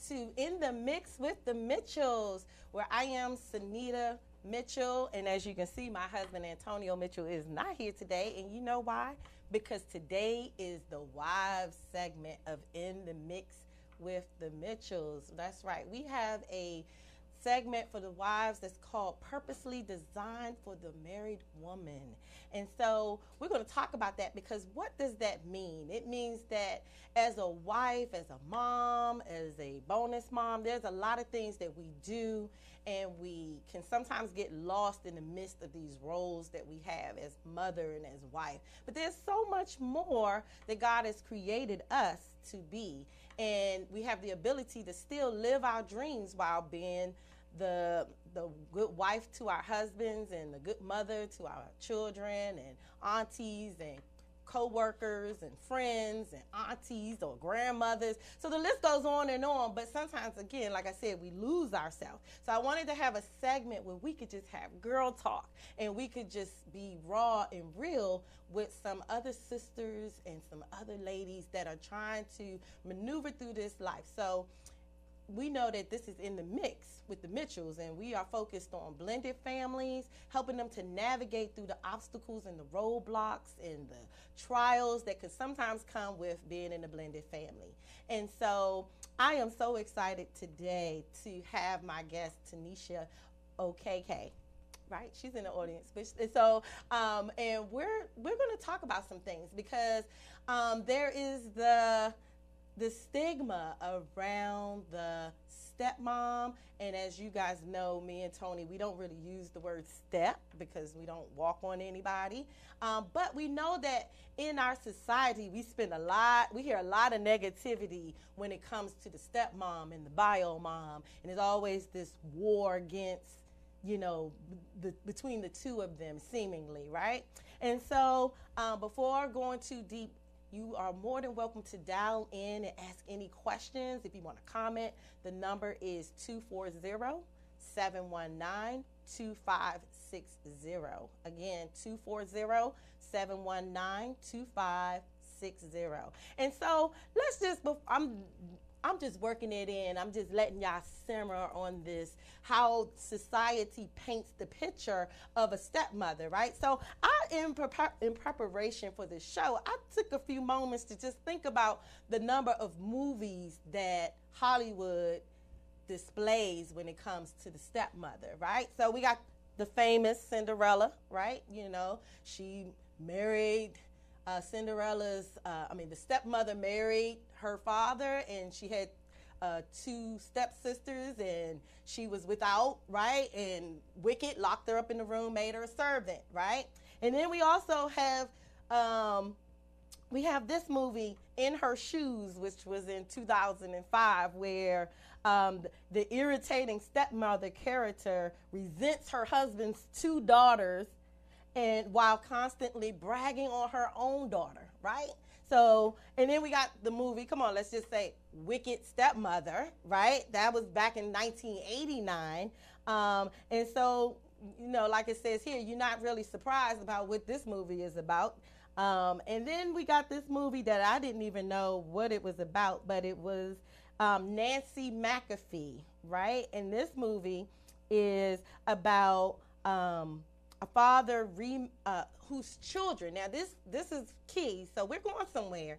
to In the Mix with the Mitchells, where I am Sanita Mitchell. And as you can see, my husband Antonio Mitchell is not here today. And you know why? Because today is the wives segment of In the Mix with the Mitchells. That's right. We have a segment for the wives that's called Purposely Designed for the Married Woman. And so we're going to talk about that, because what does that mean? It means that as a wife, as a mom, as a bonus mom, there's a lot of things that we do, and we can sometimes get lost in the midst of these roles that we have as mother and as wife. But there's so much more that God has created us to be, and we have the ability to still live our dreams while being the good wife to our husbands and the good mother to our children and aunties and co-workers and friends and aunties or grandmothers. So the list goes on and on, but sometimes, again, like I said, we lose ourselves. So I wanted to have a segment where we could just have girl talk, and we could just be raw and real with some other sisters and some other ladies that are trying to maneuver through this life. So we know that this is In the Mix with the Mitchells, and we are focused on blended families, helping them to navigate through the obstacles and the roadblocks and the trials that could sometimes come with being in a blended family. And so I am so excited today to have my guest, Tunisicia Okeke. Right, she's in the audience. So, and we're going to talk about some things, because there is the stigma around the stepmom. And as you guys know, me and Tony, we don't really use the word step because we don't walk on anybody. But we know that in our society, we hear a lot of negativity when it comes to the stepmom and the bio mom. And there's always this war against, between the two of them, seemingly, right? And so before going too deep, you are more than welcome to dial in and ask any questions. If you want to comment, the number is 240-719-2560. Again, 240-719-2560. And so let's just, I'm just working it in. I'm just letting y'all simmer on this, how society paints the picture of a stepmother, right? So in preparation for this show, I took a few moments to just think about the number of movies that Hollywood displays when it comes to the stepmother, right? So we got the famous Cinderella, right? She married the stepmother married her father, and she had two stepsisters, and she was without, right? And Wicked locked her up in the room, made her a servant, right? And then we also have this movie, In Her Shoes, which was in 2005, where the irritating stepmother character resents her husband's two daughters, and while constantly bragging on her own daughter, right? So, and then we got the movie, come on, let's just say Wicked Stepmother, right? That was back in 1989. And so, like it says here, you're not really surprised about what this movie is about. And then we got this movie that I didn't even know what it was about, but it was Nancy McAfee, right? And this movie is about a father whose children, now this is key, so we're going somewhere.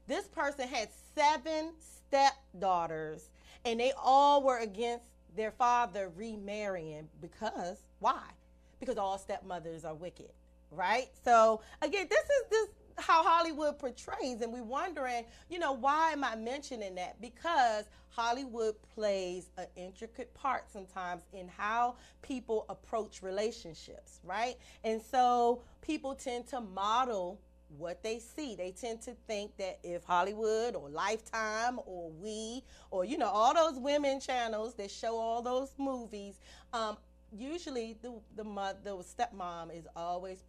This person had 7 stepdaughters, and they all were against their father remarrying. Because why? Because all stepmothers are wicked, right? So again, this is how Hollywood portrays, and we're wondering, why am I mentioning that? Because Hollywood plays an intricate part sometimes in how people approach relationships, right? And so people tend to model what they see. They tend to think that if Hollywood or Lifetime or We or, all those women channels that show all those movies, usually the stepmom is always,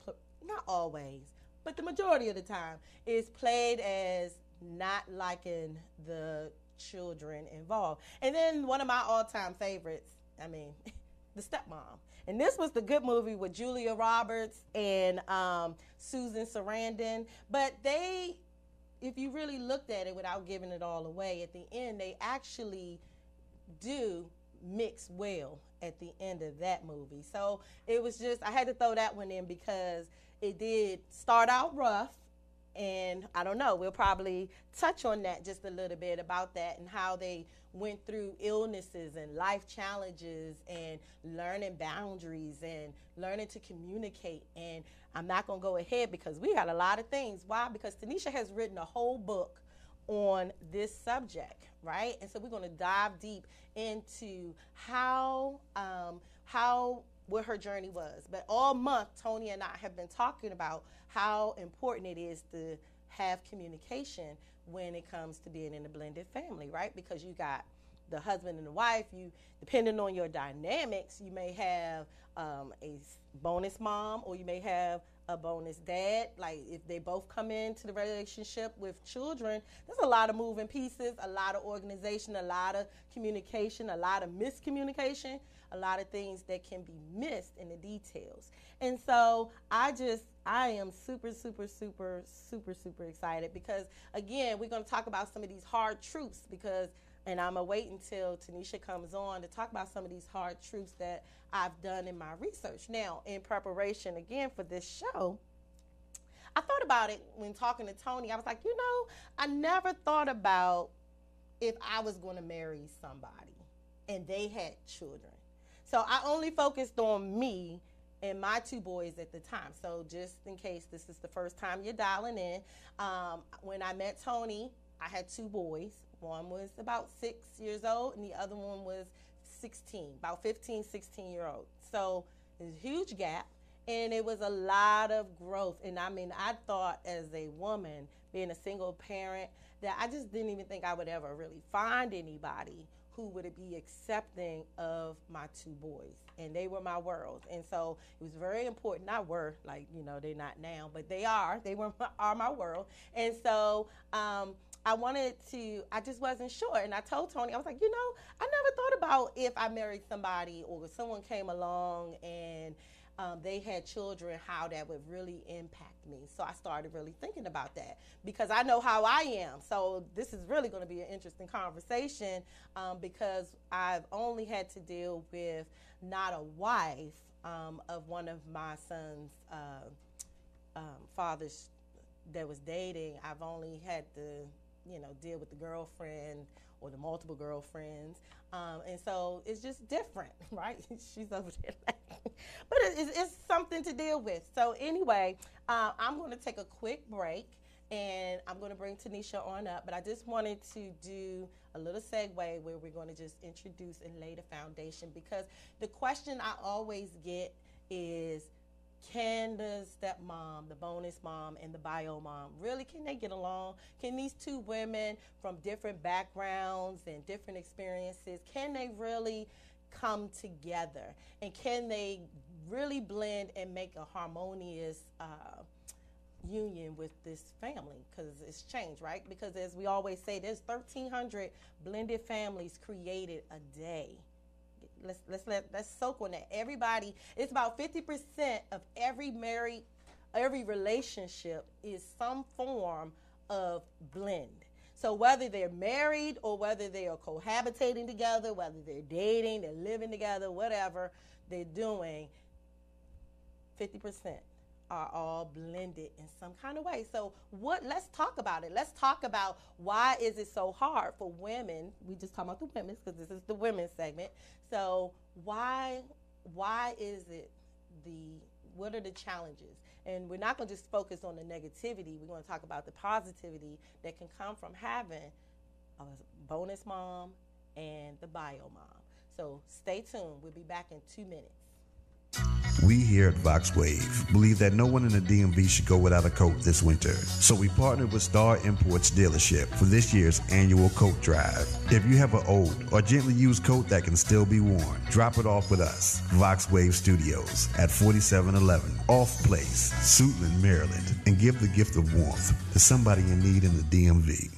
not always, but the majority of the time is played as not liking the children involved. And then one of my all-time favorites, the stepmom. And this was the good movie with Julia Roberts and Susan Sarandon. But they if you really looked at it without giving it all away, at the end, they actually do mix well at the end of that movie. So it was just, I had to throw that one in because it did start out rough. And I don't know, we'll probably touch on that just a little bit about that and how they went through illnesses and life challenges and learning boundaries and learning to communicate. And I'm not going to go ahead because we got a lot of things. Why? Because Tanisha has written a whole book on this subject, right? And so we're going to dive deep into what her journey was. But all month, Tony and I have been talking about how important it is to have communication when it comes to being in a blended family, right? Because you got the husband and the wife, you, depending on your dynamics, you may have a bonus mom or you may have a bonus dad. Like if they both come into the relationship with children, there's a lot of moving pieces, a lot of organization, a lot of communication, a lot of miscommunication, a lot of things that can be missed in the details. And so I am super excited because, again, we're going to talk about some of these hard truths and I'm going to wait until Tanisha comes on to talk about some of these hard truths that I've done in my research. Now, in preparation, again, for this show, I thought about it when talking to Tony. I was like, I never thought about if I was going to marry somebody and they had children. So I only focused on me and my two boys at the time. So just in case this is the first time you're dialing in, when I met Tony, I had two boys. One was about 6 years old and the other one was 16, about 15, 16-year-old. So there's a huge gap and it was a lot of growth. And I mean, I thought as a woman, being a single parent, that I just didn't even think I would ever really find anybody who would be accepting of my two boys. And they were my world. And so it was very important. Not were, like, they're not now, but they are. They are my world. And so I just wasn't sure. And I told Tony, I was like, I never thought about if I married somebody or if someone came along and they had children, how that would really impact me. So I started really thinking about that because I know how I am. So this is really going to be an interesting conversation because I've only had to deal with not a wife of one of my son's fathers that was dating. I've only had to, deal with the girlfriend or the multiple girlfriends. And so it's just different, right? She's over there laughing. But it's something to deal with. So anyway, I'm going to take a quick break and I'm going to bring Tanisha on up. But I just wanted to do a little segue where we're going to just introduce and lay the foundation because the question I always get is, can the stepmom, the bonus mom, and the bio mom, really, can they get along? Can these two women from different backgrounds and different experiences, can they really come together? And can they really blend and make a harmonious union with this family? Because it's changed, right? Because as we always say, there's 1,300 blended families created a day. Let's soak on that. Everybody, it's about 50% of every relationship is some form of blend. So whether they're married or whether they are cohabitating together, whether they're dating, they're living together, whatever they're doing, 50% are all blended in some kind of way. So let's talk about it. Let's talk about why is it so hard for women. We just talk about the women because this is the women's segment. So why is it what are the challenges? And we're not going to just focus on the negativity. We're going to talk about the positivity that can come from having a bonus mom and the bio mom. So stay tuned. We'll be back in 2 minutes. We here at Vox Wave believe that no one in the DMV should go without a coat this winter. So we partnered with Star Imports dealership for this year's annual coat drive. If you have an old or gently used coat that can still be worn, drop it off with us. Vox Wave Studios at 4711 Off Place, Suitland, Maryland, and give the gift of warmth to somebody in need in the DMV.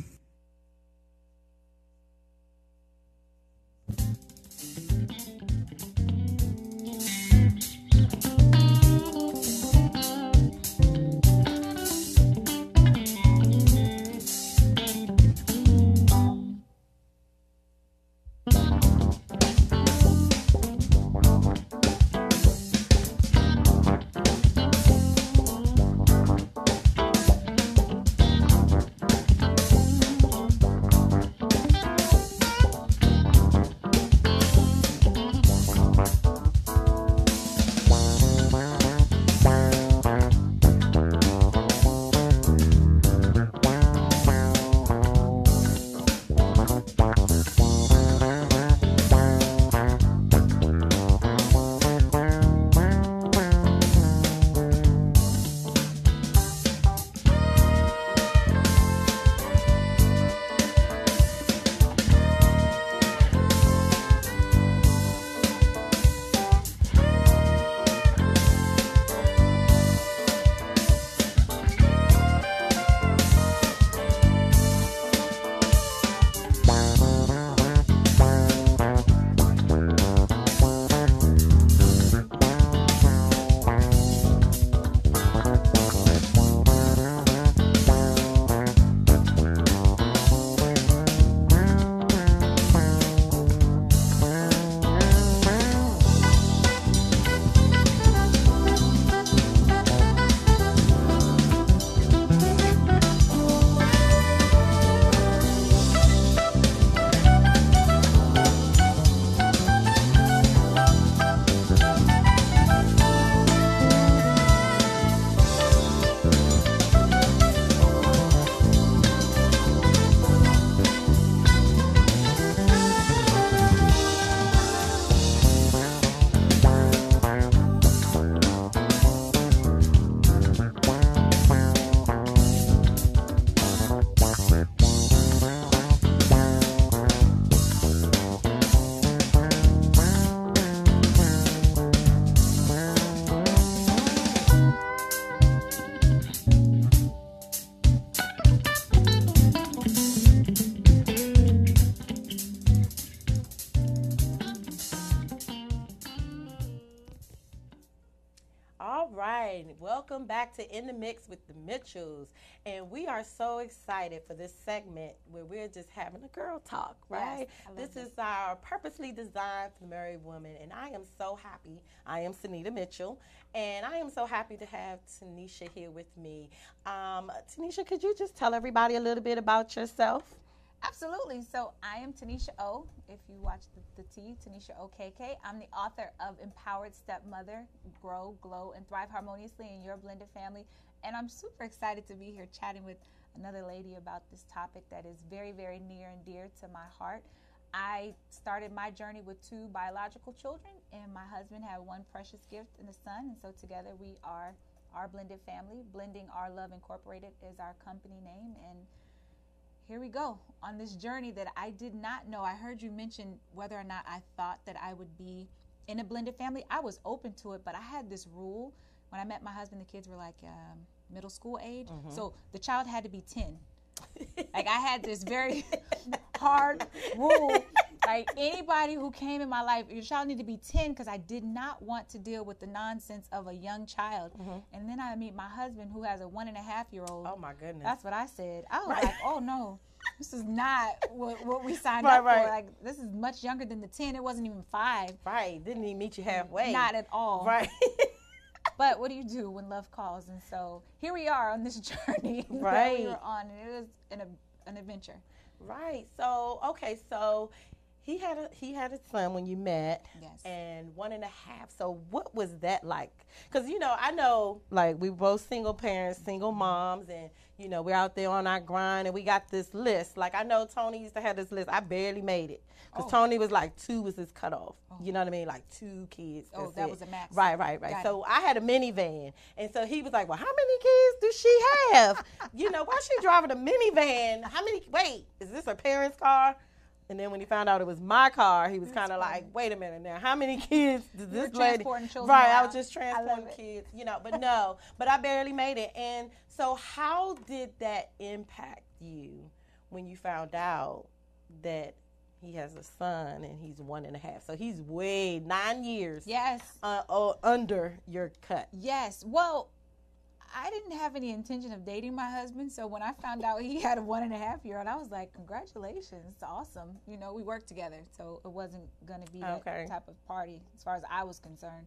and welcome back to In the Mix with the Mitchells. And we are so excited for this segment where we're just having a girl talk, right? Yes, this is our purposely designed for the married woman, and I am so happy. I am Sanita Mitchell, and I am so happy to have Tanisha here with me. Tanisha, could you just tell everybody a little bit about yourself? Absolutely. So I am Tanisha O. If you watch the T, Tunisia Okeke. I'm the author of Empowered Stepmother, Grow, Glow, and Thrive Harmoniously in Your Blended Family. And I'm super excited to be here chatting with another lady about this topic that is very, very near and dear to my heart. I started my journey with 2 biological children, and my husband had one precious gift in the son. And so together we are our blended family. Blending Our Love Incorporated is our company name. And here we go on this journey that I did not know. I heard you mention whether or not I thought that I would be in a blended family. I was open to it, but I had this rule. When I met my husband, the kids were like middle school age. Mm-hmm. So the child had to be 10. Like I had this very hard rule. Like anybody who came in my life, your child needed to be 10 because I did not want to deal with the nonsense of a young child. Mm-hmm. And then I meet my husband who has a 1.5-year-old. Oh my goodness. That's what I said. I was like, oh no, this is not what we signed up for. Like this is much younger than the 10. It wasn't even 5. Right. Didn't even meet you halfway. Not at all. Right. But what do you do when love calls? And so here we are on this journey right. that we were on, and it was an adventure. Right. So okay. So he had a son when you met. Yes. And 1.5. So what was that like? Because I know like we both single parents, single moms, and we're out there on our grind, and we got this list. Like I know Tony used to have this list. I barely made it because Tony was like 2 was his cutoff. Oh. You know what I mean? Like 2 kids. Oh, that was a max. Right. So I had a minivan, and so he was like, "Well, how many kids does she have? Why is she driving a minivan? Wait, is this her parents' car?" And then when he found out it was my car, he was kind of like, wait a minute now, how many kids does this lady? Right, around. I was just transporting kids, but I barely made it. And so how did that impact you when you found out that he has a son and he's 1.5? So he's way 9 years under your cut. Yes. Well, I didn't have any intention of dating my husband, so when I found out he had a 1.5-year-old, I was like, congratulations, it's awesome. We worked together, so it wasn't going to be that type of party as far as I was concerned.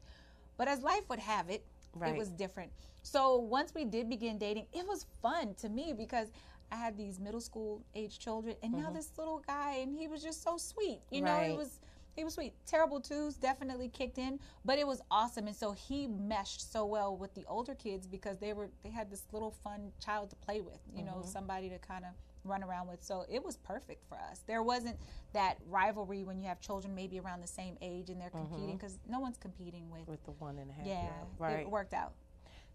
But as life would have it, it was different. So once we did begin dating, it was fun to me because I had these middle school age children, and now this little guy, and he was just so sweet. He was sweet. Terrible twos definitely kicked in, but it was awesome. And so he meshed so well with the older kids because they had this little fun child to play with, somebody to kind of run around with. So it was perfect for us. There wasn't that rivalry when you have children maybe around the same age and they're competing, because no one's competing with the 1.5. Yeah, right. It worked out.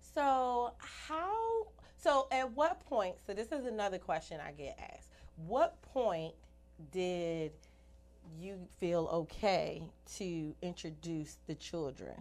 So at what point, so this is another question I get asked, what point did you feel okay to introduce the children?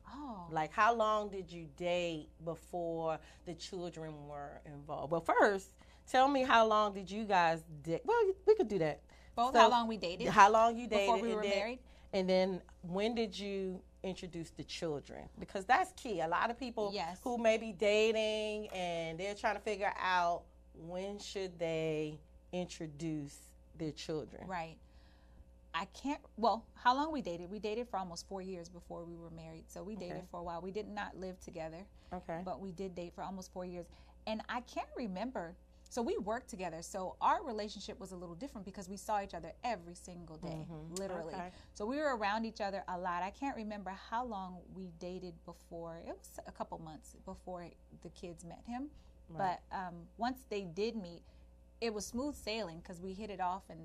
Oh. Like how long did you date before the children were involved? Well, first, tell me how long did you guys date? Well, we could do that. Both, how long we dated? How long you dated. Before we were married? And then when did you introduce the children? Because that's key. A lot of people who may be dating and they're trying to figure out when should they introduce their children. Right. How long we dated? We dated for almost 4 years before we were married. So we dated for a while. We did not live together. Okay. But we did date for almost 4 years. And I can't remember. So we worked together. So our relationship was a little different because we saw each other every single day, literally. Okay. So we were around each other a lot. I can't remember how long we dated before. It was a couple months before the kids met him. Right. But once they did meet, it was smooth sailing because we hit it off, and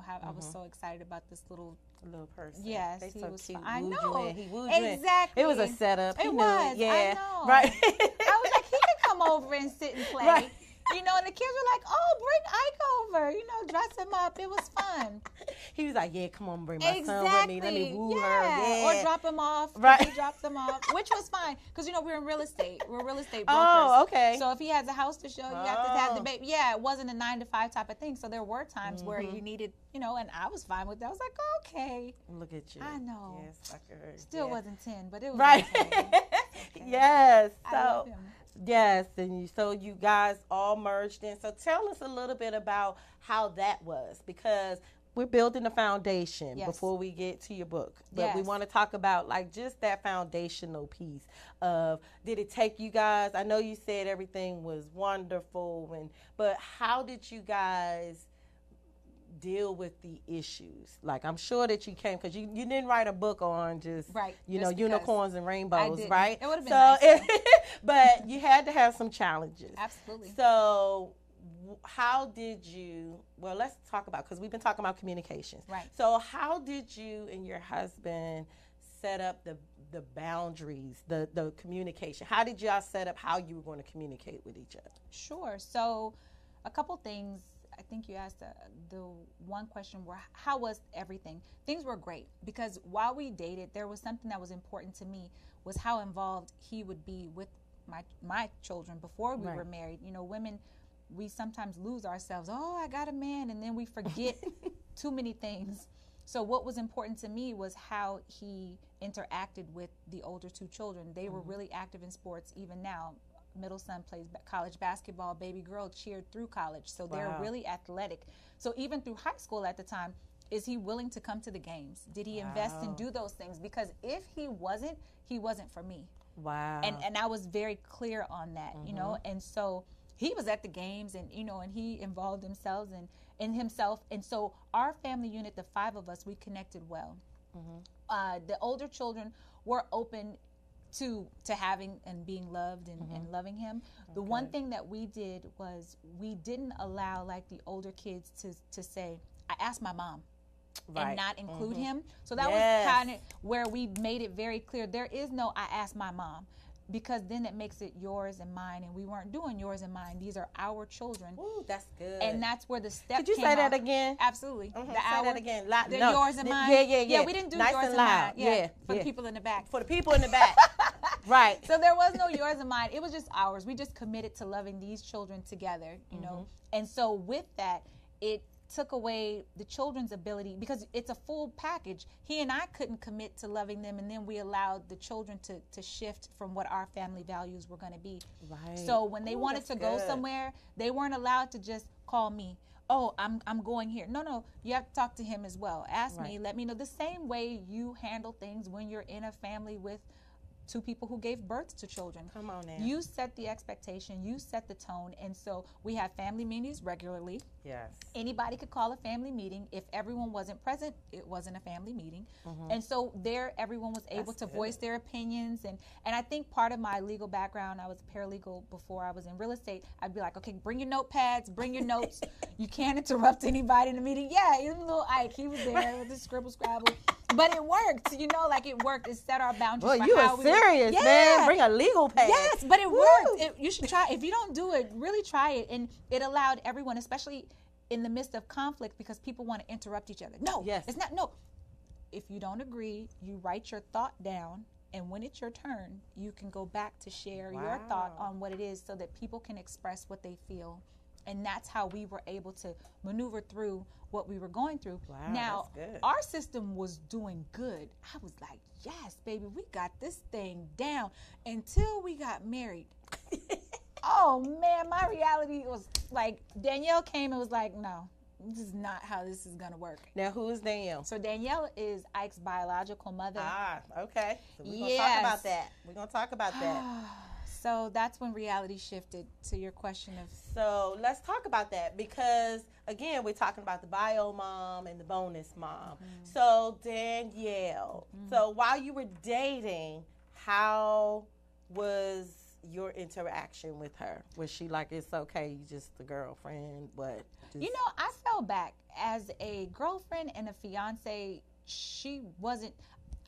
how I was so excited about this little person. Yes, he was cute. I know. He wooed you exactly. It was a setup. It was. Yeah. I know. Right. I was like, he could come over and sit and play. Right. You know, and the kids were like, "Oh, bring Ike over. You know, dress him up. It was fun." He was like, "Yeah, come on, bring my son with me. Let me woo her." Yeah. Or drop him off. Right. He dropped them off, which was fine because you know we're in real estate. We're real estate brokers. Oh, okay. So if he has a house to show, you have to have the baby. Yeah, it wasn't a 9-to-5 type of thing. So there were times where you needed, you know, and I was fine with that. I was like, okay. Look at you. I know. Yes, sucker. Still wasn't 10, but it was right. okay. Yes. I love So him. yes, and so you guys all merged in. So tell us a little bit about how that was, because we're building a foundation before we get to your book. But we want to talk about like just that foundational piece of, did it take you guys, I know you said everything was wonderful, but how did you guys deal with the issues? Like, I'm sure that you came, because you didn't write a book on just, you know, unicorns and rainbows, right? It would have been nice. But you had to have some challenges. Absolutely. So how did you, well, let's talk about, because we've been talking about communications. Right. So how did you and your husband set up the boundaries, the communication? How did y'all set up how you were going to communicate with each other? Sure. So a couple things. I think you asked the one question where, how was everything? Things were great, because while we dated, there was something that was important to me, was how involved he would be with my children before we were married. You know, women, we sometimes lose ourselves. Oh, I got a man, and then we forget too many things. So what was important to me was how he interacted with the older two children. They were really active in sports. Even now, middle son plays college basketball, baby girl cheered through college. So they're really athletic. So even through high school at the time, is he willing to come to the games? Did he invest and do those things? Because if he wasn't for me. Wow. And I was very clear on that, you know. And so he was at the games, and you know, and he involved himself in himself. And so our family unit, the 5 of us, we connected well. The older children were open to having and being loved and loving him. The one thing that we did was we didn't allow like the older kids to say, I asked my mom. And not include him. So that was kind of where we made it very clear. There is no I asked my mom, because then it makes it yours and mine, and we weren't doing yours and mine. These are our children. Ooh, that's good. And that's where the step Could you came say that out. again? Absolutely. Say that again. Yours and mine. Yeah, we didn't do nice yours and and loud. mine. For the people in the back. For the people in the back. Right. So there was no yours and mine. It was just ours. We just committed to loving these children together, you know. And so with that, it took away the children's ability, because it's a full package. He and I couldn't commit to loving them, and then we allowed the children to shift from what our family values were going to be. Right. So when they wanted to go somewhere, they weren't allowed to just call me. Oh, I'm going here. No, you have to talk to him as well. Ask me, let me know. The same way you handle things when you're in a family with 2 people who gave birth to children. Come on now. You set the expectation, you set the tone, and so we have family meetings regularly. Yes. Anybody could call a family meeting. If everyone wasn't present, it wasn't a family meeting. And so there, everyone was able to voice their opinions. And I think part of my legal background, I was a paralegal before I was in real estate. I'd be like, okay, bring your notepads, bring your notes. You can't interrupt anybody in the meeting. Yeah, even little Ike, he was there with the scribble scrabble. But it worked, you know, like it worked. It set our boundaries. Well, you were serious, man. Bring a legal pad. Yes, but it worked. You should try. If you don't do it, really try it. And it allowed everyone, especially in the midst of conflict, because people want to interrupt each other. No, it's not. No. If you don't agree, you write your thought down. And when it's your turn, you can go back to share your thought on what it is, so that people can express what they feel. And that's how we were able to maneuver through what we were going through. Wow, now, that's good. our system was doing good. I was like, yes, baby, we got this thing down, until we got married. Oh, man, my reality was like, Danielle came and was like, no, this is not how this is going to work. Now, who is Danielle? So Danielle is Ike's biological mother. Ah, okay. So we're going to talk about that. We're going to talk about that. So that's when reality shifted, to your question of... So let's talk about that, because, again, we're talking about the bio mom and the bonus mom. So Danielle, so while you were dating, how was your interaction with her? Was she like, it's okay, you just a girlfriend, but... You know, I fell back. As a girlfriend and a fiance, she wasn't...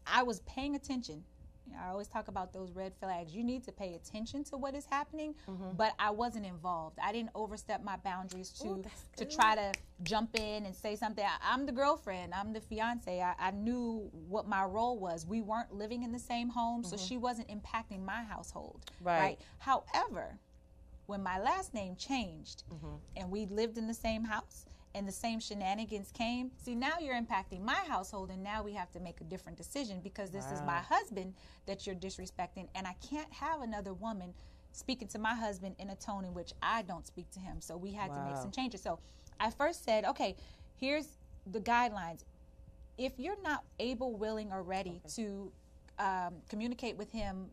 I was paying attention. I always talk about those red flags. You need to pay attention to what is happening, but I wasn't involved. I didn't overstep my boundaries to try to jump in and say something. I'm the girlfriend. I'm the fiance. I knew what my role was. We weren't living in the same home, so she wasn't impacting my household. Right. However, when my last name changed and we lived in the same house, and the same shenanigans came, see, now you're impacting my household, and now we have to make a different decision because this is my husband that you're disrespecting, and I can't have another woman speaking to my husband in a tone in which I don't speak to him. So we had to make some changes. So I first said, okay, here's the guidelines. If you're not able, willing, or ready to communicate with him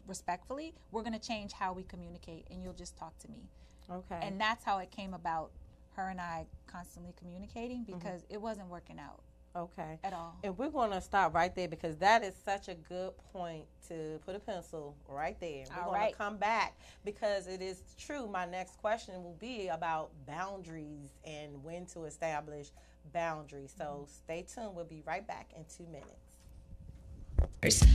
respectfully, we're going to change how we communicate, and you'll just talk to me. Okay. And that's how it came about. Her and I constantly communicating because it wasn't working out. Okay. At all. And we're going to stop right there because that is such a good point to put a pencil right there. We're going to come back because it is true. My next question will be about boundaries and when to establish boundaries. So stay tuned. We'll be right back in 2 minutes.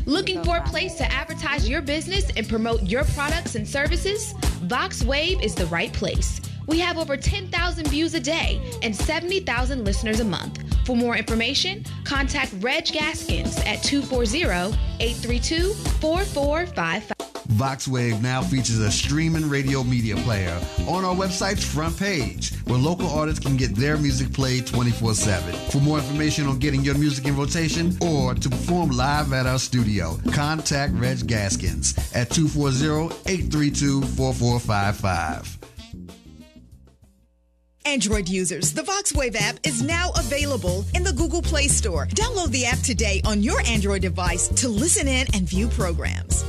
Looking for a place to advertise your business and promote your products and services? VoxWave is the right place. We have over 10,000 views a day and 70,000 listeners a month. For more information, contact Reg Gaskins at 240-832-4455. VoxWave now features a streaming radio media player on our website's front page, where local artists can get their music played 24/7. For more information on getting your music in rotation or to perform live at our studio, contact Reg Gaskins at 240-832-4455. Android users, the VoxWave app is now available in the Google Play Store. Download the app today on your Android device to listen in and view programs.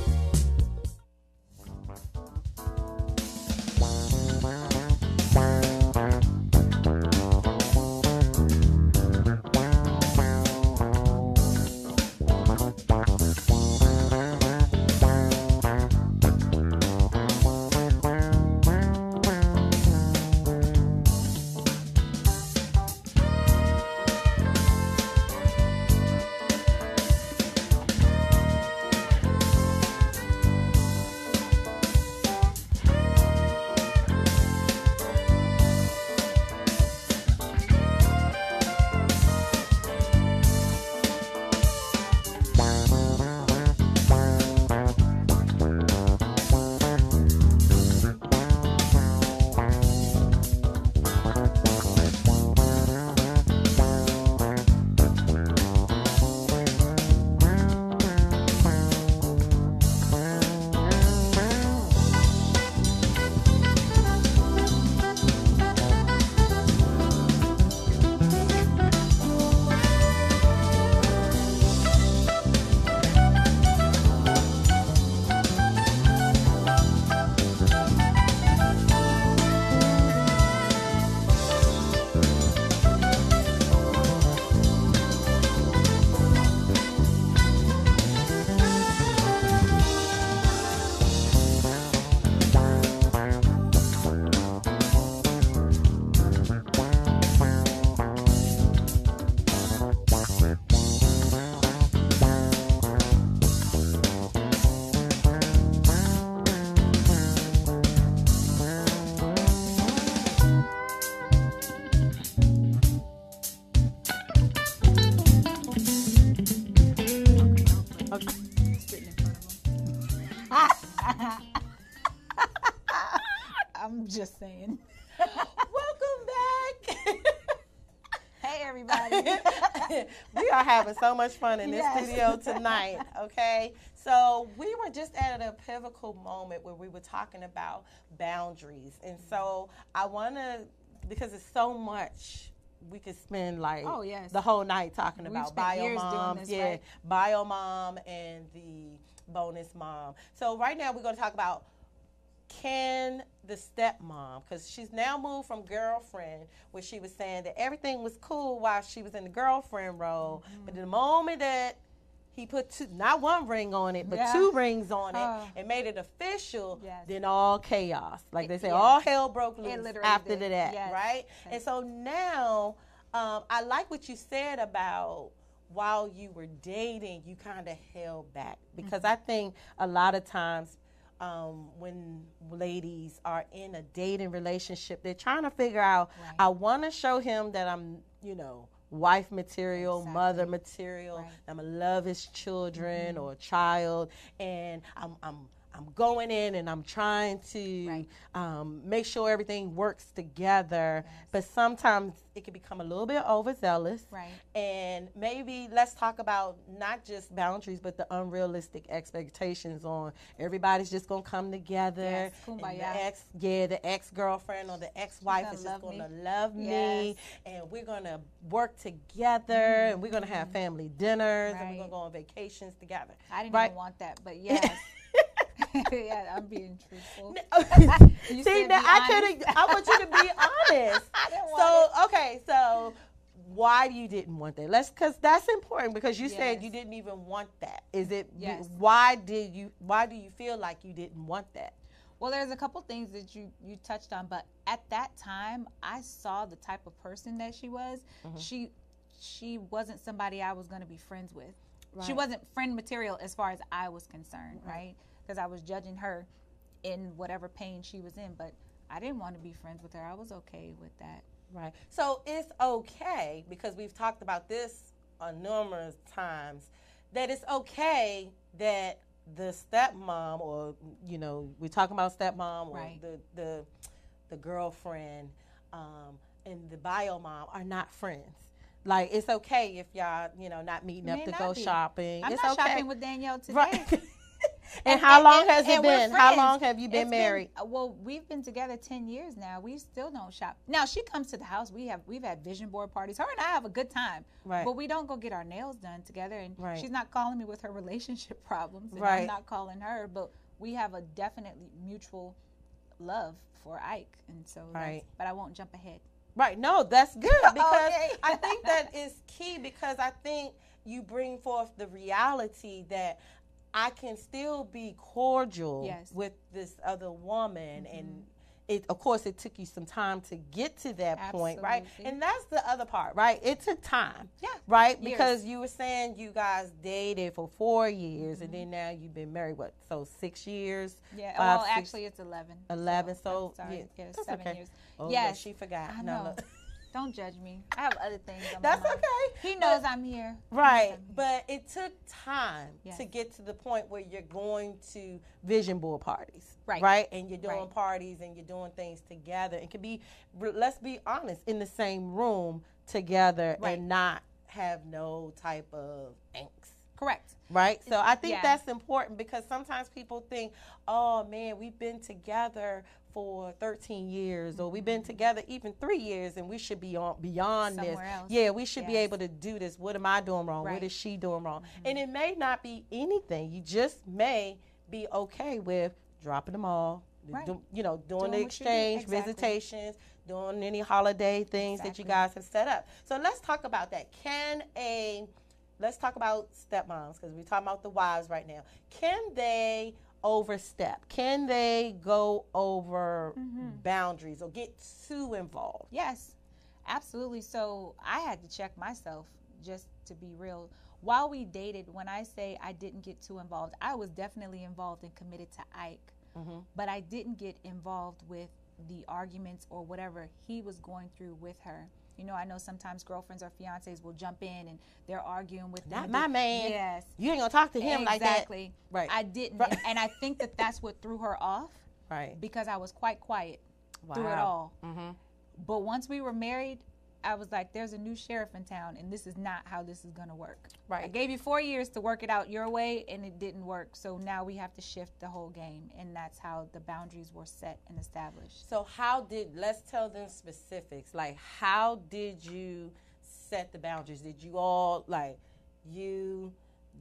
I'm just saying. Welcome back. Hey, everybody. We are having so much fun in this studio tonight, okay? So we were just at a pivotal moment where we were talking about boundaries. And so I want to, because it's so much, we could spend like the whole night talking about bio mom, bio mom and the bonus mom. So right now we're going to talk about can the stepmom, because she's now moved from girlfriend, where she was saying that everything was cool while she was in the girlfriend role, but the moment that he put not one ring on it, but two rings on it and made it official, then all chaos. Like they say, all hell broke loose after that, right? And so now I like what you said about while you were dating, you kind of held back? Because I think a lot of times when ladies are in a dating relationship, they're trying to figure out, I want to show him that I'm, wife material, mother material. I'm going to love his children or child, and I'm going in and I'm trying to make sure everything works together. But sometimes it can become a little bit overzealous. And maybe let's talk about not just boundaries, but the unrealistic expectations on everybody's just going to come together. The ex-girlfriend or the ex-wife is just going to love me. And we're going to work together. And we're going to have family dinners. And we're going to go on vacations together. I didn't even want that, but yes. Yeah, I'm being truthful. See, now I want you to be honest. I didn't want it. Okay, so why you didn't want that? Because that's important, because you said you didn't even want that. Is it? Yes. Why do you feel like you didn't want that? Well, there's a couple things that you touched on, but at that time, I saw the type of person that she was. She wasn't somebody I was going to be friends with. She wasn't friend material as far as I was concerned, right? Because I was judging her in whatever pain she was in, but I didn't want to be friends with her. I was okay with that. Right. So it's okay, because we've talked about this numerous times, that it's okay that the stepmom, or we're talking about stepmom, or the girlfriend and the bio mom are not friends. Like, it's okay if y'all, not meeting up to go shopping. I'm it's not okay. shopping with Danielle today. Right. And how long has it been? How long have you been married? Well, we've been together 10 years now. We still don't shop. Now, she comes to the house. We've had vision board parties. Her and I have a good time. Right. But we don't go get our nails done together. And she's not calling me with her relationship problems. And right. I'm not calling her. But we have a definitely mutual love for Ike. And so, but I won't jump ahead. Right. No, that's good, because I think that is key, because I think you bring forth the reality that I can still be cordial with this other woman. And of course, it took you some time to get to that point, right? And that's the other part, right? It took time, right? Because you were saying you guys dated for 4 years, and then now you've been married, 6 years? Yeah, well, actually, it's 11. 11, so 7 years. Oh, yes, she forgot. I know. Don't judge me. I have other things on That's my mind. okay. He knows I'm here. Right. But it took time to get to the point where you're going to vision board parties. Right. And you're doing parties and you're doing things together. It can be, let's be honest, in the same room together and not have no type of angst. Correct. Right? So I think that's important, because sometimes people think, oh, man, we've been together for 13 years, or we've been together even 3 years, and we should be beyond somewhere this. Else. Yeah, we should be able to do this. What am I doing wrong? What is she doing wrong? And it may not be anything. You just may be okay with dropping them all, doing the exchange, visitations, doing any holiday things that you guys have set up. So let's talk about that. Let's talk about stepmoms, because we're talking about the wives right now. Can they overstep? Can they go over boundaries or get too involved? Yes, absolutely. So I had to check myself, just to be real. While we dated, when I say I didn't get too involved, I was definitely involved and committed to Ike. But I didn't get involved with the arguments or whatever he was going through with her. I know sometimes girlfriends or fiancés will jump in and they're arguing with them. Not my man. Yes. You ain't going to talk to him like that. Exactly. Right. I didn't. And I think that that's what threw her off. Right. Because I was quite quiet through it all. But once we were married, I was like, there's a new sheriff in town, and this is not how this is going to work. Right. I gave you 4 years to work it out your way, and it didn't work. So now we have to shift the whole game, and that's how the boundaries were set and established. So let's tell them specifics. Like, how did you set the boundaries? Did you all, like, you,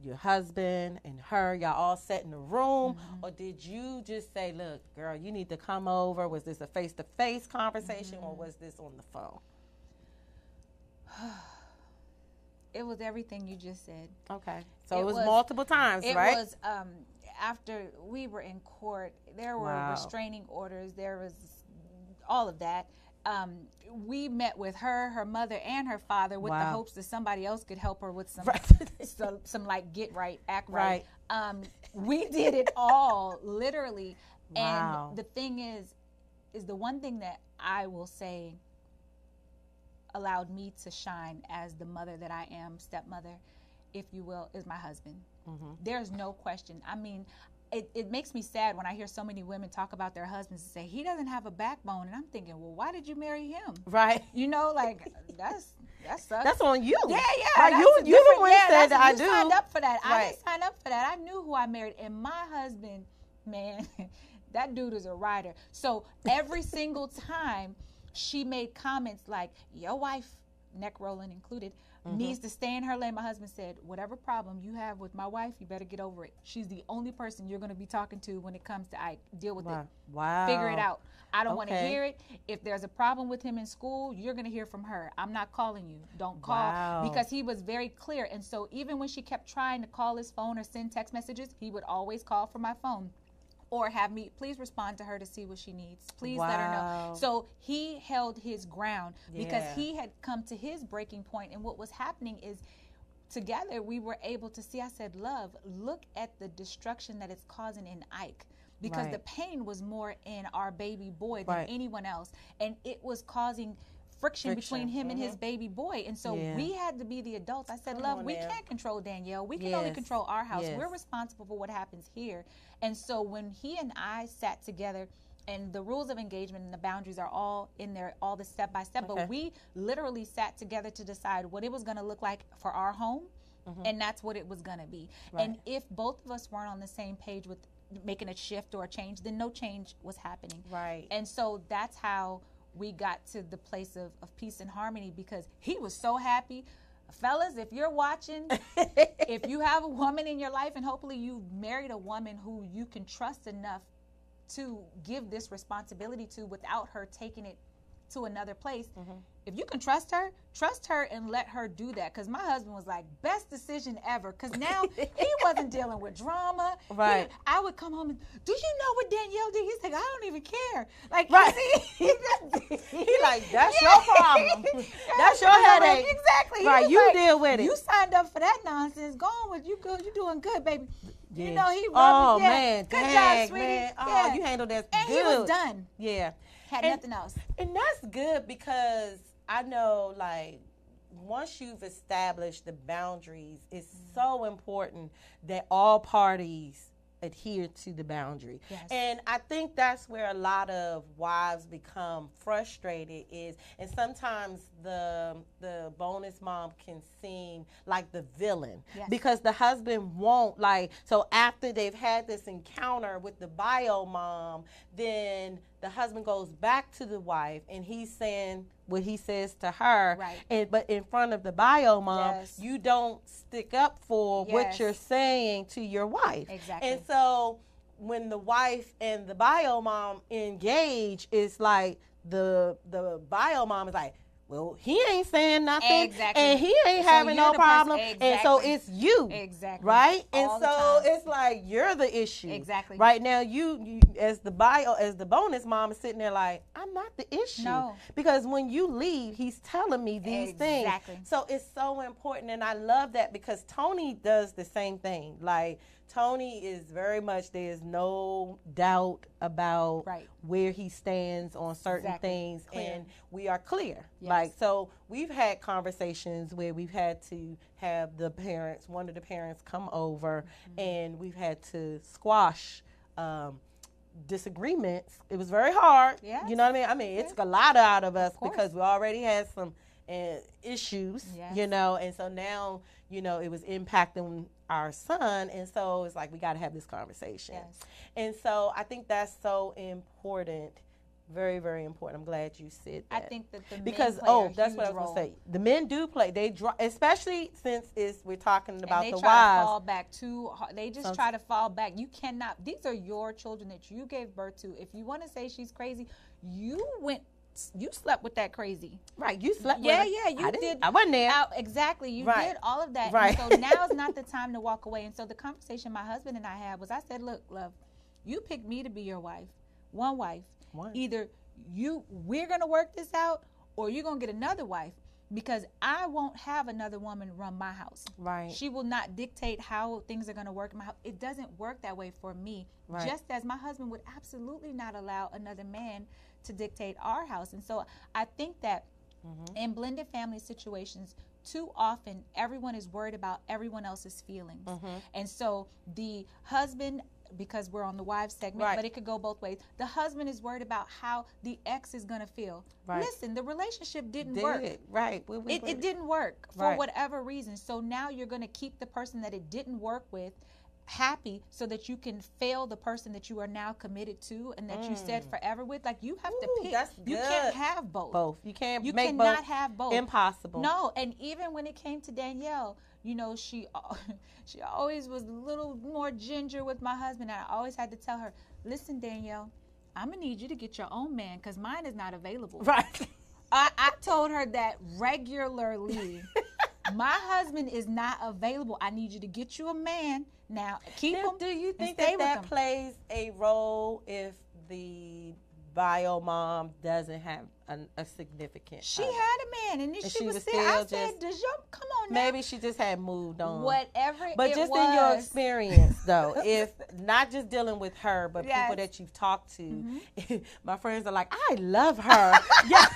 your husband, and her, y'all all sat in the room? Or did you just say, look, girl, you need to come over? Was this a face-to-face conversation, or was this on the phone? It was everything you just said. Okay. So it was multiple times, right? It was after we were in court. There were restraining orders. There was all of that. we met with her mother, and her father with the hopes that somebody else could help her with some, some like get right, act right. We did it all, literally. And the thing is the one thing that I will say allowed me to shine as the mother that I am, stepmother, if you will, is my husband. There's no question. I mean, it makes me sad when I hear so many women talk about their husbands and say, he doesn't have a backbone. And I'm thinking, well, why did you marry him? Right. You know, like, that sucks. That's on you. Yeah. Right. You the one said that I do. You signed up for that. Right. I didn't sign up for that. I knew who I married. And my husband, man, that dude is a rider. So every single time she made comments like, your wife, neck rolling included, needs to stay in her lane. My husband said, whatever problem you have with my wife, you better get over it. She's the only person you're going to be talking to when it comes to Ike. Deal with it. Wow. Figure it out. I don't want to hear it. If there's a problem with him in school, you're going to hear from her. I'm not calling you. Don't call. Because he was very clear. And so even when she kept trying to call his phone or send text messages, he would always call from my phone. Or have me, please respond to her to see what she needs. Please let her know. So he held his ground because he had come to his breaking point. And what was happening is together we were able to see, I said, love, look at the destruction that it's causing in Ike. Because the pain was more in our baby boy than anyone else. And it was causing friction between him and his baby boy. And so we had to be the adults. I said, love, we can't control Danielle. We can only control our house. We're responsible for what happens here. And so when he and I sat together, and the rules of engagement and the boundaries are all in there, all the step by step, but we literally sat together to decide what it was going to look like for our home. And that's what it was going to be. And if both of us weren't on the same page with making a shift or a change, then no change was happening. And so that's how we got to the place of peace and harmony, because he was so happy. Fellas, if you're watching, if you have a woman in your life, and hopefully you've married a woman who you can trust enough to give this responsibility to without her taking it to another place. If you can trust her and let her do that. Because my husband was like, best decision ever. Because now he wasn't dealing with drama. I would come home and, do you know what Danielle did? He's like, I don't even care. Like, he like, that's your problem. That's your headache. Exactly. Right, you deal with it. You signed up for that nonsense. Go on with you. Good. You're doing good, baby. You know, he rubbed it. Man, good dang, job, sweetie. Man. Oh, you handled that and good. And he was done. Yeah. Had nothing else. And that's good, because I know, like, once you've established the boundaries, it's so important that all parties adhere to the boundary. And I think that's where a lot of wives become frustrated is, and sometimes the bonus mom can seem like the villain because the husband won't, like, so after they've had this encounter with the bio mom, then the husband goes back to the wife and he's saying what he says to her, but in front of the bio mom, you don't stick up for what you're saying to your wife. And so when the wife and the bio mom engage, it's like the bio mom is like, well, he ain't saying nothing, and he ain't having no problem, and so it's you, right? And so it's like you're the issue, right now. You as the bonus mom is sitting there like, I'm not the issue, because when you leave, he's telling me these things. So it's so important, and I love that because Tony does the same thing. Like, Tony is very much, there's no doubt about where he stands on certain things, and we are clear. Like, so we've had conversations where we've had to have one of the parents come over, and we've had to squash disagreements. It was very hard. You know what I mean? It took a lot out of us because we already had some issues, you know, and so now, you know, it was impacting our son, and so it's like we got to have this conversation. And so I think that's so important, very, very important. I'm glad you said that. I think that the because men play that's what I was role. gonna say. The men do play. They especially since we're talking about and the they try wives. to fall back too hard. They just try to fall back. You cannot. These are your children that you gave birth to. If you want to say she's crazy, you slept with that crazy. Right, you slept with her. Yeah, you did. I wasn't there. Exactly, you did all of that. And so now is not the time to walk away. And so the conversation my husband and I had was, I said, look, love, you picked me to be your wife. One wife. Either we're going to work this out, or you're going to get another wife, because I won't have another woman run my house. Right. She will not dictate how things are going to work in my house. It doesn't work that way for me. Right. Just as my husband would absolutely not allow another man to dictate our house. And so I think that in blended family situations, too often everyone is worried about everyone else's feelings. And so the husband, because we're on the wives segment, but it could go both ways. The husband is worried about how the ex is going to feel. Right. Listen, the relationship didn't work. Right. It didn't work for whatever reason. So now you're going to keep the person that it didn't work with happy, so that you can fail the person that you are now committed to and that you said forever with. Like, you have to pick. That's you good. can't have both. You can't. You make cannot both. have both. Impossible. No, and even when it came to Danielle, you know, she always was a little more ginger with my husband. And I always had to tell her, listen, Danielle, I'm going to need you to get your own man, because mine is not available. Right. I told her that regularly. My husband is not available. I need you to get you a man. Now, keep him. Do you think stay that with him. plays a role if the bio mom doesn't have a significant She other? had a man, and then she was still. I said, "Does your come on now?" Maybe she just had moved on. Whatever. But it just was, in your experience, though, if not just dealing with her, but Yes. people that you've talked to, my friends are like, I love her. Yeah.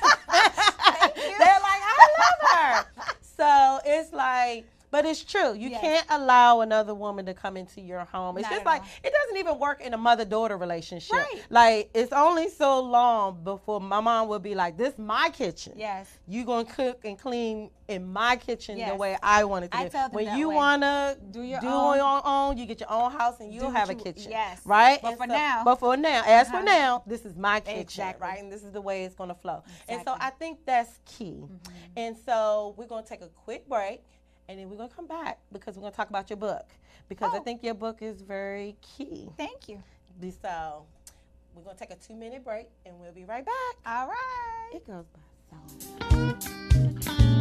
They're like, I love her. So it's like, but it's true. You Yes. can't allow another woman to come into your home. It's Not just at like, all. it doesn't even work in a mother-daughter relationship. Right. Like, it's only so long before my mom will be like, this is my kitchen. Yes. You gonna cook and clean in my kitchen the Yes. way I want it to I be. tell them When that you way. wanna Do your on own. your own, you get your own house and you'll what have a you- kitchen. yes. Right? But And for now- But for now, as for Uh-huh. now, this is my kitchen. Exactly. Right? And this is the way it's gonna flow. And so Exactly. I think that's key. And so we're gonna take a quick break. And then we're going to come back because we're going to talk about your book. Because I Oh. think your book is very key. Thank you. So we're going to take a 2-minute break and we'll be right back. All right. It goes by so.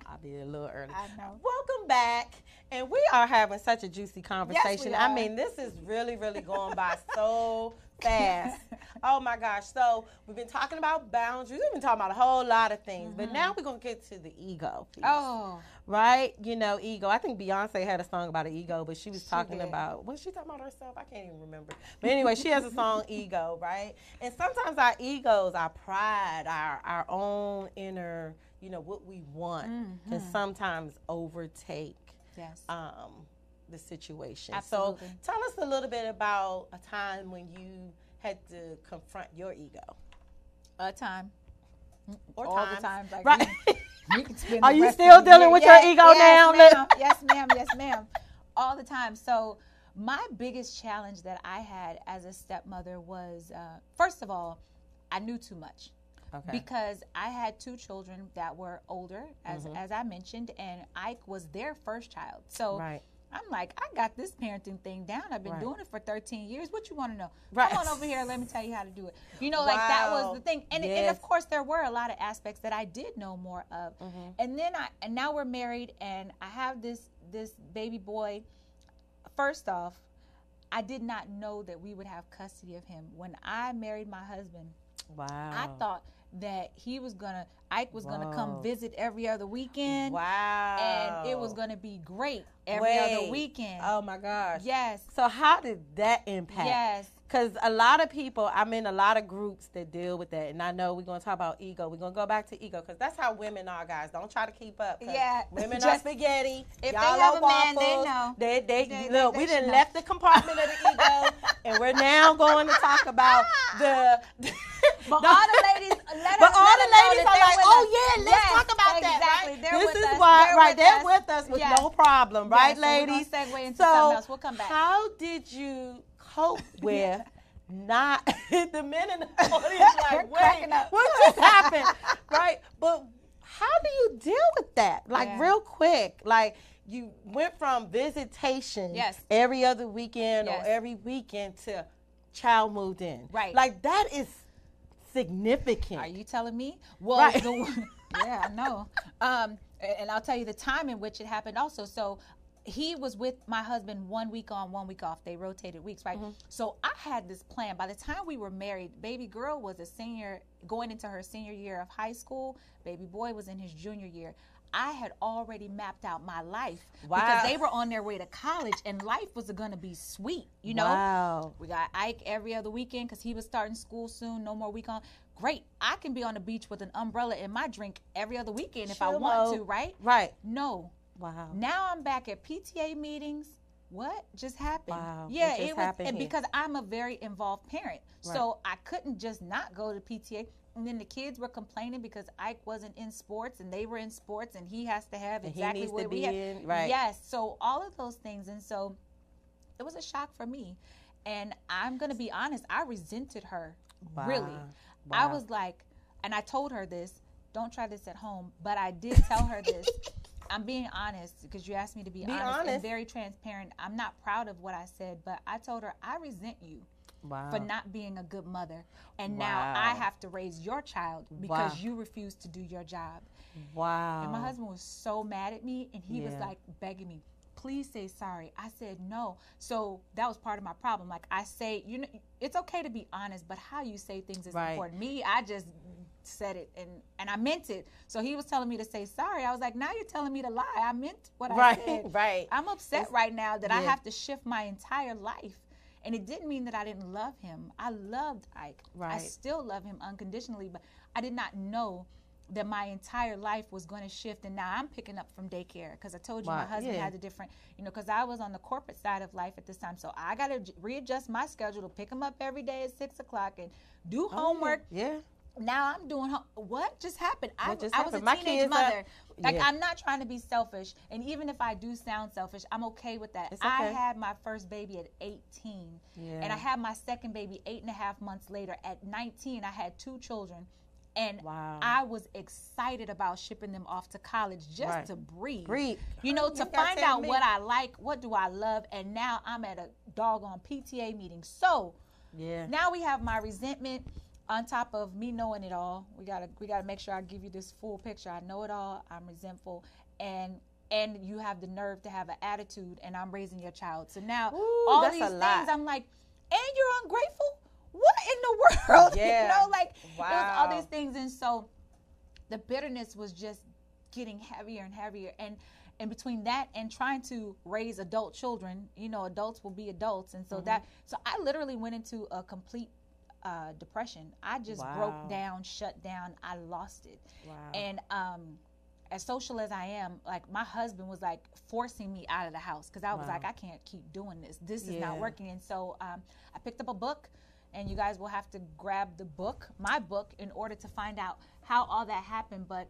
I'll be a little early. I know. Welcome back. And we are having such a juicy conversation. we I are. mean, this is really, really going by so fast. Oh my gosh. So we've been talking about boundaries. We've been talking about a whole lot of things. But now we're going to get to the ego piece. Oh. Right? You know, ego. I think Beyonce had a song about an ego, but she was talking did. about, was she talking about herself? I can't even remember. But anyway, she has a song, Ego, right? And sometimes our egos, our pride, our own inner, you know, what we want can sometimes overtake Yes. the situation. Absolutely. So tell us a little bit about a time when you had to confront your ego. A time. Or All times. the times. Like Right. we can spend Are the you rest still of the dealing year. with your ego now? Yes, ma'am. Yes, ma'am. Yes, ma'am. All the time. So my biggest challenge that I had as a stepmother was, first of all, I knew too much. because I had 2 children that were older, as I mentioned, and Ike was their first child. So I'm like, I got this parenting thing down. I've been doing it for 13 years. What you want to know? Come on over here. Let me tell you how to do it. You know, like that was the thing. And, and of course, there were a lot of aspects that I did know more of. And then and now we're married, and I have this baby boy. First off, I did not know that we would have custody of him. When I married my husband, I thought that Ike was gonna come visit every other weekend. And it was gonna be great every other weekend. Oh my gosh. Yes. So how did that impact? Yes. Because a lot of people, I'm in a lot of groups that deal with that. And I know we're going to talk about ego. We're going to go back to ego because that's how women are, guys. Don't try to keep up. Women are spaghetti. If y'all they have are a waffles. man, they know. Look, we done left the compartment of the ego, and we're now going to talk about the... But all the ladies, are like, oh yeah, let's talk about that. Right? This is why, they're with us with no problem, right, ladies? So we're gonna segue into something else. We'll come back. How did you cope with not the men in the audience like, wait, what just happened, right? But how do you deal with that? Like real quick, like you went from visitation every other weekend or every weekend to child moved in, right? Like that is significant. Are you telling me? Well, yeah, I know. And I'll tell you the time in which it happened also. So he was with my husband 1 week on, 1 week off. They rotated weeks, right? So I had this plan. By the time we were married, baby girl was a senior, going into her senior year of high school. Baby boy was in his junior year. I had already mapped out my life because they were on their way to college, and life was going to be sweet, you know? We got Ike every other weekend because he was starting school soon, no more week on. Great. I can be on the beach with an umbrella in my drink every other weekend if I want to, right? Right. No. Wow. Now I'm back at PTA meetings. What just happened? Wow. Yeah, it was, and because I'm a very involved parent. Right. So I couldn't just not go to PTA. And then the kids were complaining because Ike wasn't in sports and they were in sports and he has to have exactly what we have. Right. Yes. So all of those things. And so it was a shock for me. And I'm going to be honest, I resented her. Wow. Really. Wow. I was like, and I told her this, don't try this at home, but I did tell her this. I'm being honest because you asked me to be honest and very transparent. I'm not proud of what I said, but I told her, I resent you for not being a good mother. And now I have to raise your child because you refuse to do your job. Wow. And my husband was so mad at me, and he was like begging me, please say sorry. I said no. So that was part of my problem. Like I say, you know, it's okay to be honest, but how you say things is important. Me, I just said it and I meant it. So he was telling me to say sorry. I was like, now you're telling me to lie. I meant what I said. Right. I'm upset right now that I have to shift my entire life. And it didn't mean that I didn't love him. I loved Ike. Right. I still love him unconditionally, but I did not know that my entire life was going to shift. And now I'm picking up from daycare because I told you my husband had a different, you know, because I was on the corporate side of life at this time. So I got to readjust my schedule to pick him up every day at 6 o'clock and do homework. Yeah. Now I'm doing what just happened? I was a teenage mother. Like I'm not trying to be selfish, and even if I do sound selfish, I'm okay with that. Okay. I had my first baby at 18, and I had my second baby 8.5 months later. At 19, I had 2 children, and I was excited about shipping them off to college just to breathe. You know, to find out what I like, what do I love, and now I'm at a doggone PTA meeting. So now we have my resentment. On top of me knowing it all, we gotta make sure I give you this full picture. I know it all. I'm resentful, and you have the nerve to have an attitude, and I'm raising your child. So now all these things, I'm like, and you're ungrateful. What in the world? You know, like it was all these things, and so the bitterness was just getting heavier and heavier, and between that and trying to raise adult children, you know, adults will be adults, and so so I literally went into a complete depression. I just broke down, shut down. I lost it. And as social as I am, like my husband was like forcing me out of the house because I was like, I can't keep doing this. This is not working. And so I picked up a book, and you guys will have to grab the book, my book, in order to find out how all that happened. But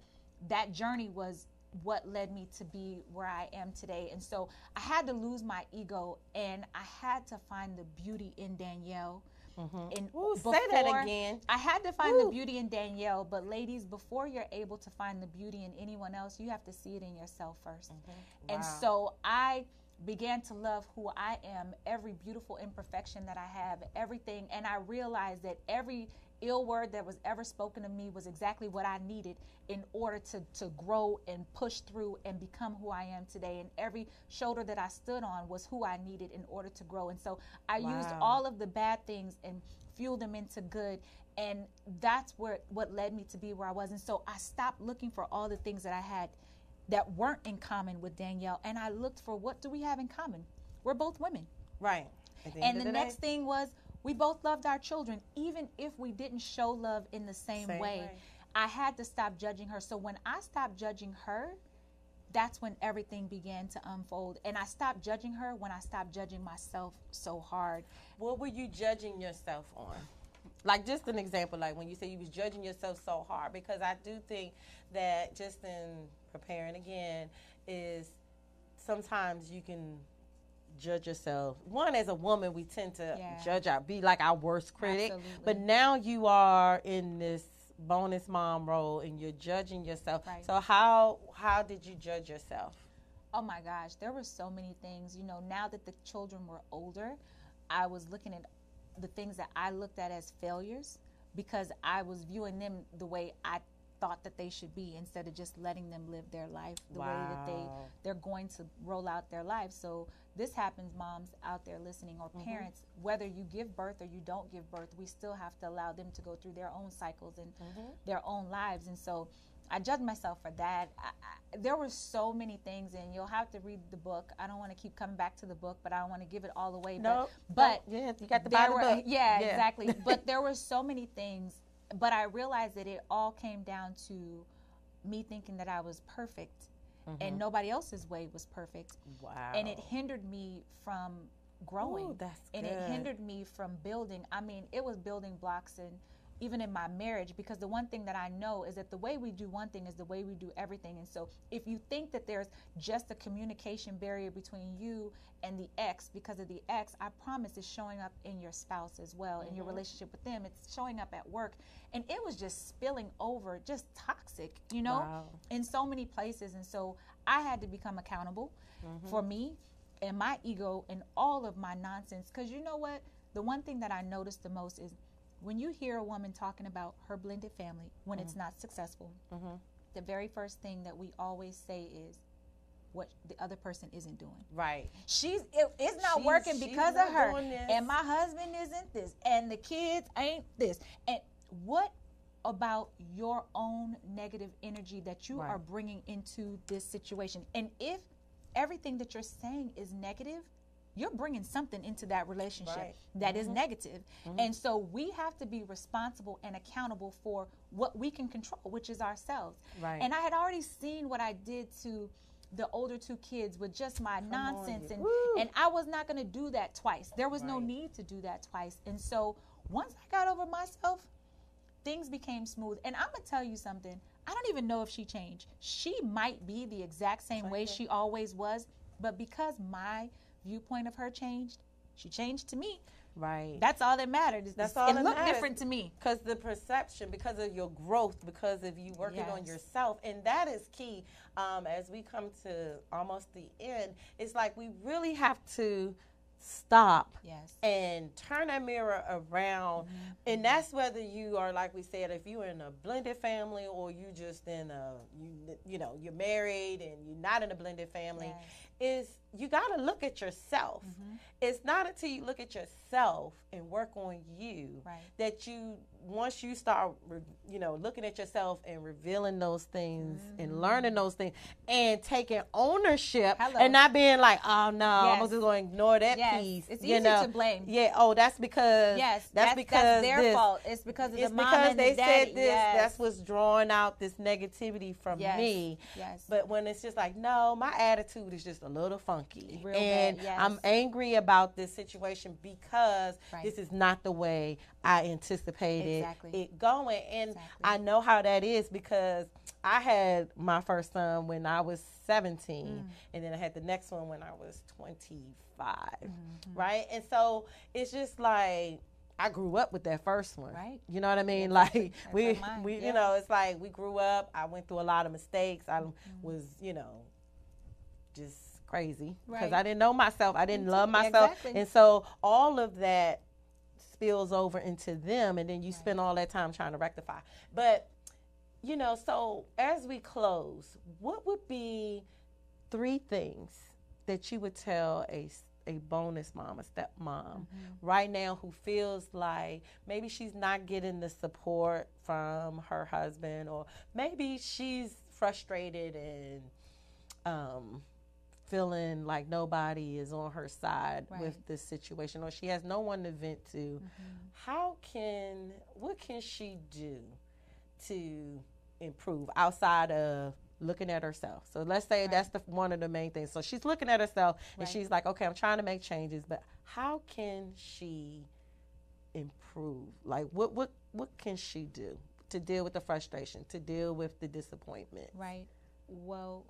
that journey was what led me to be where I am today. And so I had to lose my ego, and I had to find the beauty in Danielle. And Ooh, say that again. I had to find the beauty in Danielle, but ladies, before you're able to find the beauty in anyone else, you have to see it in yourself first. And so I began to love who I am, every beautiful imperfection that I have, everything. And I realized that every ill word that was ever spoken to me was exactly what I needed in order to grow and push through and become who I am today. And every shoulder that I stood on was who I needed in order to grow. And so I used all of the bad things and fueled them into good. And that's what led me to be where I was. And so I stopped looking for all the things that I had that weren't in common with Danielle. And I looked for, what do we have in common? We're both women. Right. And the next thing was, we both loved our children, even if we didn't show love in the same way. I had to stop judging her. So when I stopped judging her, that's when everything began to unfold. And I stopped judging her when I stopped judging myself so hard. What were you judging yourself on? Like, just an example, like when you say you was judging yourself so hard, because I do think that, just in preparing again, is sometimes you can judge yourself. One, as a woman, we tend to be like our worst critic. Absolutely. But now you are in this bonus mom role and you're judging yourself. Right. So how did you judge yourself? Oh my gosh, there were so many things. You know, now that the children were older, I was looking at the things that I looked at as failures because I was viewing them the way I thought that they should be, instead of just letting them live their life the way that they're going to roll out their lives. So this happens, moms out there listening, or parents, whether you give birth or you don't give birth, we still have to allow them to go through their own cycles and their own lives. And so I judged myself for that. There were so many things, and you'll have to read the book. I don't want to keep coming back to the book, but I don't want to give it all away. But yeah, you got to buy the book. Yeah, exactly. But there were so many things. But I realized that it all came down to me thinking that I was perfect and nobody else's way was perfect. Wow. And it hindered me from growing. Ooh, that's and good. It hindered me from building. I mean, it was building blocks, and even in my marriage, because the one thing that I know is that the way we do one thing is the way we do everything. And so if you think that there's just a communication barrier between you and the ex because of the ex, I promise it's showing up in your spouse as well, in your relationship with them. It's showing up at work. And it was just spilling over, just toxic, you know, in so many places. And so I had to become accountable for me and my ego and all of my nonsense. Because you know what? The one thing that I noticed the most is when you hear a woman talking about her blended family when it's not successful, the very first thing that we always say is what the other person isn't doing. Right. It's not working because of her. And my husband isn't this. And the kids ain't this. And what about your own negative energy that you are bringing into this situation? And if everything that you're saying is negative, you're bringing something into that relationship that is negative. And so we have to be responsible and accountable for what we can control, which is ourselves. Right. And I had already seen what I did to the older two kids with just my nonsense. And I was not going to do that twice. There was no need to do that twice. And so once I got over myself, things became smooth. And I'm going to tell you something. I don't even know if she changed. She might be the exact same way she always was, but because my viewpoint of her changed, she changed to me. Right. That's all that mattered. That's all that matters. It looked different to me. Because the perception, because of your growth, because of you working on yourself. And that is key. As we come to almost the end, it's like we really have to stop and turn that mirror around. And that's whether you are, like we said, if you're in a blended family or you just in a, you know, you're married and you're not in a blended family, is you got to look at yourself. It's not until you look at yourself and work on you that you, once you start, you know, looking at yourself and revealing those things and learning those things and taking ownership and not being like, oh no, I'm just going to ignore that piece. It's easy to blame. Oh, that's because that's because their fault. It's because of the mom and they the daddy. said this. That's what's drawing out this negativity from me. But when it's just like, no, my attitude is just a little funky. Real and bad, I'm angry about this situation because this is not the way I anticipated it going. And I know how that is because I had my first son when I was 17 and then I had the next one when I was 25. Right? And so it's just like I grew up with that first one. Right. You know what I mean? Yeah, like we yeah. you know, it's like we grew up. I went through a lot of mistakes. I was, you know, just crazy because Right. I didn't know myself. I didn't love myself. Exactly. And so all of that spills over into them, and then you spend all that time trying to rectify. But, you know, so as we close, what would be 3 things that you would tell a bonus mom, a stepmom right now who feels like maybe she's not getting the support from her husband, or maybe she's frustrated and feeling like nobody is on her side with this situation, or she has no one to vent to? What can she do to improve outside of looking at herself? So let's say that's one of the main things. So she's looking at herself and she's like, okay, I'm trying to make changes, but how can she improve? Like what can she do to deal with the frustration, to deal with the disappointment? Right. Well,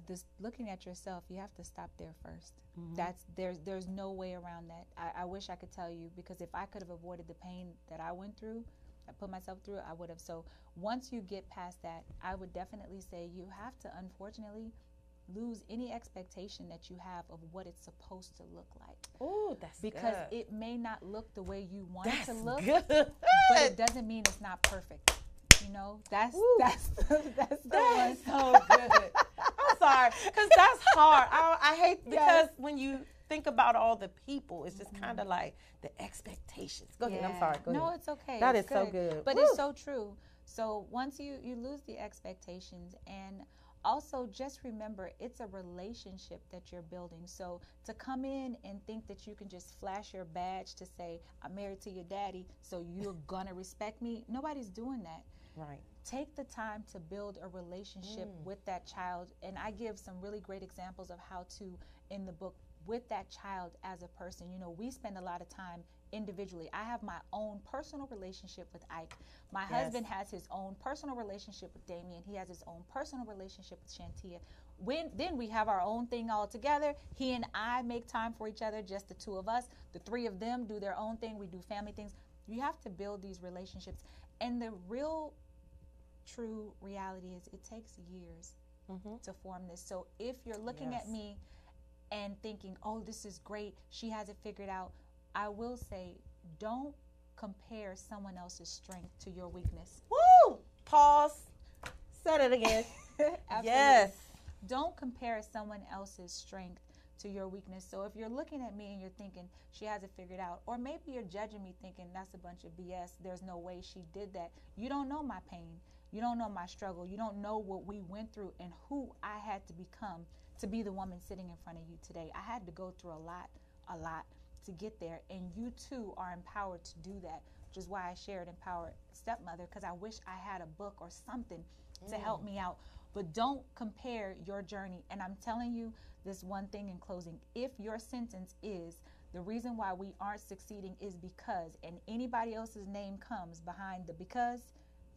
this looking at yourself, you have to stop there first. There's no way around that. I wish I could tell you, because if I could have avoided the pain that I went through, I put myself through, I would have. So once you get past that, I would definitely say you have to, unfortunately, lose any expectation that you have of what it's supposed to look like. Oh, that's because good. it may not look the way you want it to look, good. but it doesn't mean it's not perfect. You know, that's the one. So good. I'm sorry, because that's hard. I hate, because when you think about all the people, it's just kind of like the expectations. Go ahead. I'm sorry. Go ahead. No, it's okay. That It's is so good. But it's so true. So once you lose the expectations, and also just remember, it's a relationship that you're building. So to come in and think that you can just flash your badge to say, I'm married to your daddy, so you're going to respect me, nobody's doing that. Right. Take the time to build a relationship with that child. And I give some really great examples of how to, in the book, with that child as a person. You know, we spend a lot of time individually. I have my own personal relationship with Ike. My husband has his own personal relationship with Damien. He has his own personal relationship with Shantia. Then we have our own thing all together. He and I make time for each other, just the 2 of us. The 3 of them do their own thing. We do family things. You have to build these relationships. And the real true reality is it takes years to form this. So if you're looking at me and thinking, oh, this is great, she has it figured out, I will say, don't compare someone else's strength to your weakness. Woo! Pause. Said it again. Absolutely. Yes. Don't compare someone else's strength to your weakness. So if you're looking at me and you're thinking she has it figured out, or maybe you're judging me thinking that's a bunch of BS, there's no way she did that. You don't know my pain. You don't know my struggle. You don't know what we went through and who I had to become to be the woman sitting in front of you today. I had to go through a lot to get there, and you too are empowered to do that, which is why I shared Empowered Stepmother, because I wish I had a book or something to help me out. But don't compare your journey. And I'm telling you this one thing in closing. If your sentence is, the reason why we aren't succeeding is because, and anybody else's name comes behind the because,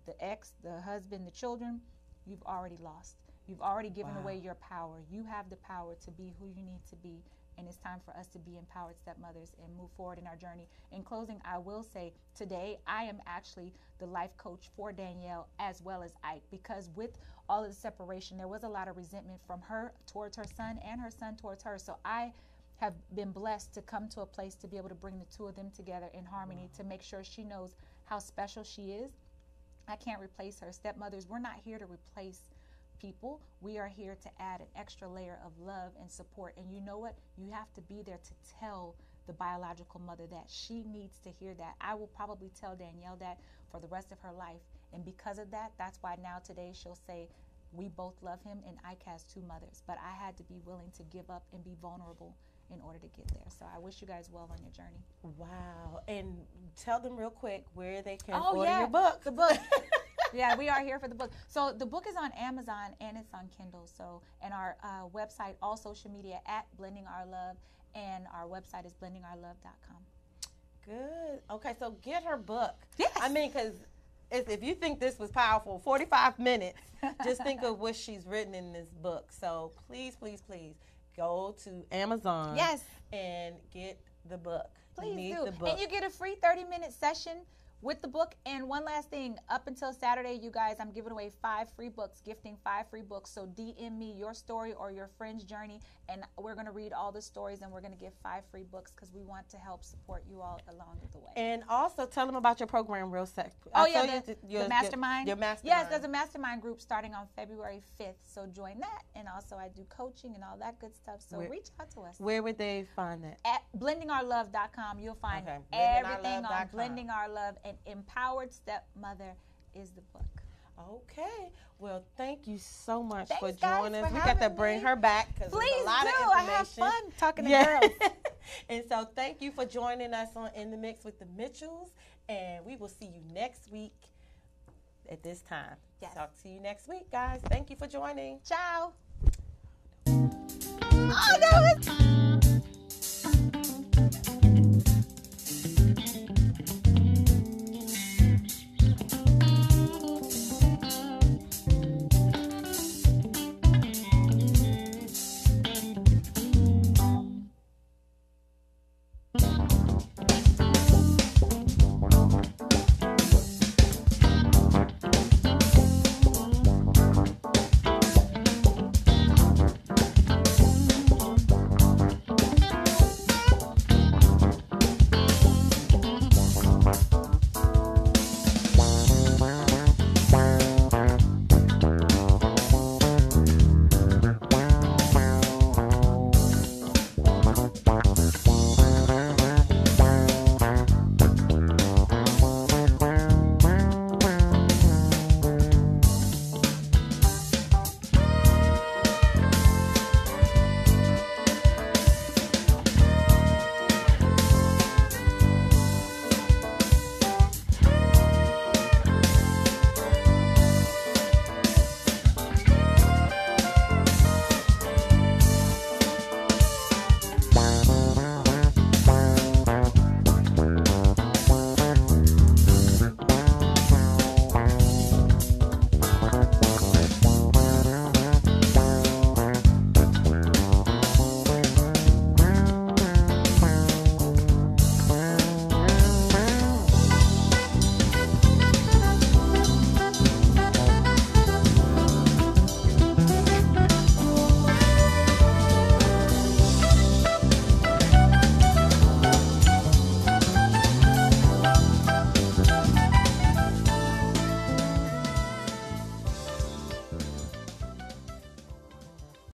the ex, the husband, the children, you've already lost. You've already given away your power. You have the power to be who you need to be. And it's time for us to be empowered stepmothers and move forward in our journey. In closing, I will say today I am actually the life coach for Danielle as well as Ike, because with all of the separation, there was a lot of resentment from her towards her son and her son towards her. So I have been blessed to come to a place to be able to bring the 2 of them together in harmony, to make sure she knows how special she is. I can't replace her. Stepmothers, we're not here to replace people. We are here to add an extra layer of love and support. And you know what? You have to be there to tell the biological mother that. She needs to hear that. I will probably tell Danielle that for the rest of her life. And because of that, that's why now today she'll say, we both love him, and Ike has 2 mothers. But I had to be willing to give up and be vulnerable in order to get there. So I wish you guys well on your journey. Wow. And tell them real quick where they can order your book. The book. Yeah, we are here for the book. So the book is on Amazon and it's on Kindle. So, and our website, all social media at Blending Our Love, and our website is blendingourlove.com. Good. Okay, so get her book. Yes. I mean, because if you think this was powerful, 45 minutes, just think of what she's written in this book. So please, please, please go to Amazon Yes. and get the book. Please need do. the book. And you get a free 30-minute session with the book. And one last thing, up until Saturday, you guys, I'm giving away 5 free books, gifting 5 free books. So DM me your story or your friend's journey, and we're going to read all the stories, and we're going to give 5 free books because we want to help support you all along the way. And also tell them about your program real quick. The mastermind. Your mastermind. Yes, there's a mastermind group starting on February 5th. So join that. And also I do coaching and all that good stuff. So reach out to us. Where would they find that? At blendingourlove.com. You'll find everything on Blending Our Love, and Empowered Stepmother is the book. Okay. Well, thank you so much Thanks, for guys, joining us. for We got to having bring me. her back because Please there's a lot do. of I information. have fun talking to girls. And so thank you for joining us on In the Mix with the Mitchells. And we will see you next week at this time. Yes. Talk to you next week, guys. Thank you for joining. Ciao. Oh, that was...